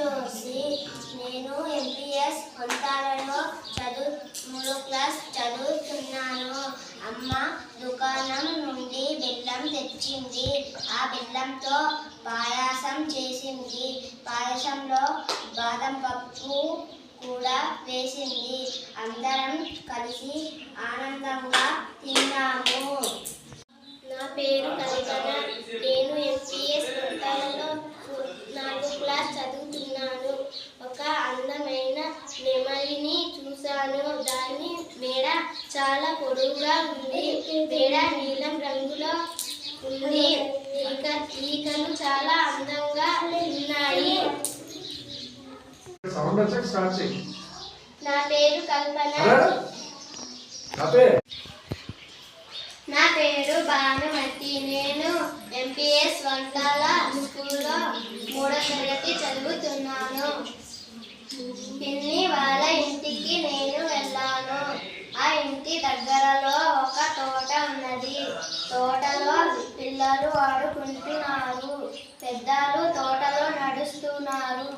జోసి. నేను ఎంపీఎస్ వంతాలలో 3వ క్లాస్ చదువుతున్నాను. అమ్మ దుకాణం నుండి బెల్లం తెచ్చింది. ఆ బెల్లంతో పాయసం చేసింది. పాయసంలో బాదం పప్పు కూడా వేసింది. అందరం కలిసి ఆనందంగా తిన్నాము. నా పేరు కల్పన. నేను ఎంపీఎస్ వంతాలలో 4వ క్లాస్ చదువుతున్నాను. ఒక అందమైన నెమలిని చూశాను. దాని మెడ చాలా పొడవుగా ఉంది. మెడ నీలం రంగులో ఉంది. ఈకలు చాలా అందంగా ఉన్నాయి. నా పేరు కల్పన. నా పేరు భానుమతి. నేను ఎంపీఎస్ వంతాల స్కూల్లో 3వ తరగతి చదువుతున్నాను. పిన్ని వాళ్ళ ఇంటికి నేను వెళ్ళాను. ఆ ఇంటి దగ్గరలో ఒక తోట ఉన్నది. తోటలో పిల్లలు ఆడుకుంటున్నారు. పెద్దలు తోటలో నడుస్తున్నారు.